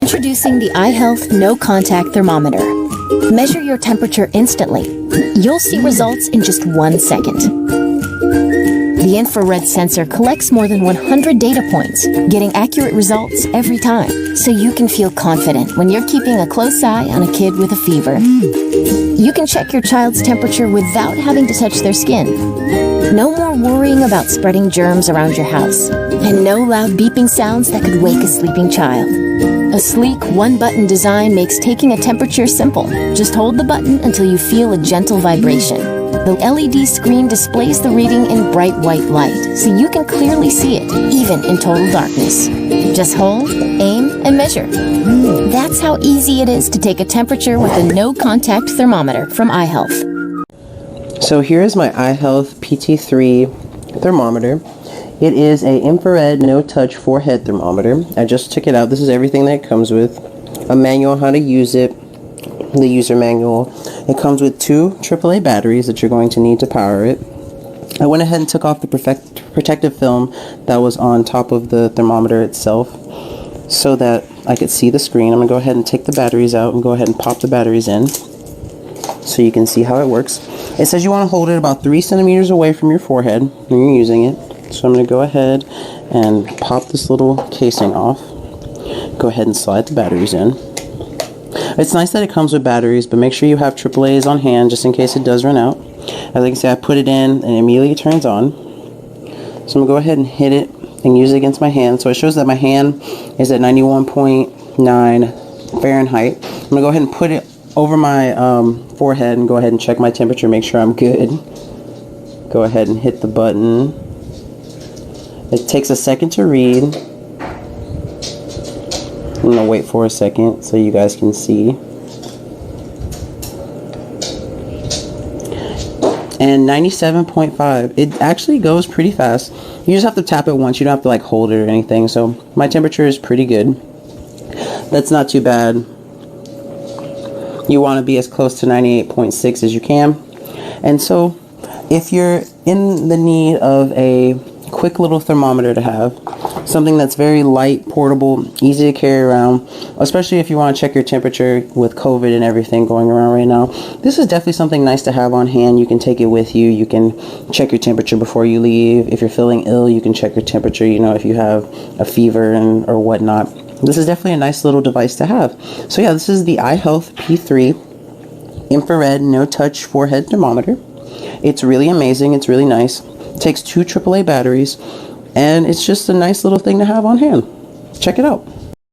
Introducing the iHealth No Contact Thermometer. Measure your temperature instantly. You'll see results in just 1 second. The infrared sensor collects more than 100 data points, getting accurate results every time, so you can feel confident when you're keeping a close eye on a kid with a fever. You can check your child's temperature without having to touch their skin. No more worrying about spreading germs around your house, and no loud beeping sounds that could wake a sleeping child. A sleek, one-button design makes taking a temperature simple. Just hold the button until you feel a gentle vibration. The LED screen displays the reading in bright white light, so you can clearly see it, even in total darkness. Just hold, aim, and measure. That's how easy it is to take a temperature with a no-contact thermometer from iHealth. So here is my iHealth PT3 thermometer. It is a infrared no-touch forehead thermometer. I just took it out. This is everything that it comes with. A manual on how to use it, the user manual. It comes with 2 AAA batteries that you're going to need to power it. I went ahead and took off the protective film that was on top of the thermometer itself so that I could see the screen. I'm going to go ahead and take the batteries out and go ahead and pop the batteries in so you can see how it works. It says you want to hold it about 3 centimeters away from your forehead when you're using it. So I'm going to go ahead and pop this little casing off. Go ahead and slide the batteries in. It's nice that it comes with batteries, but make sure you have AAAs on hand just in case it does run out. As I can see, I put it in and it immediately turns on. So I'm going to go ahead and hit it and use it against my hand. So it shows that my hand is at 91.9 Fahrenheit. I'm going to go ahead and put it over my forehead and go ahead and check my temperature, make sure I'm good. Go ahead and hit the button. It takes a second to read. I'm going to wait for a second so you guys can see. And 97.5. It actually goes pretty fast. You just have to tap it once. You don't have to like hold it or anything. So my temperature is pretty good. That's not too bad. You want to be as close to 98.6 as you can. And so if you're in the need of a quick little thermometer to have, something that's very light, portable, easy to carry around, especially if you want to check your temperature with COVID and everything going around right now, this is definitely something nice to have on hand. You can take it with you. You can check your temperature before you leave. If you're feeling ill, you can check your temperature, you know, if you have a fever or whatnot. This is definitely a nice little device to have. So yeah, this is the iHealth P3 infrared no-touch forehead thermometer. It's really amazing. It's really nice. It takes 2 AAA batteries, and it's just a nice little thing to have on hand. Check it out.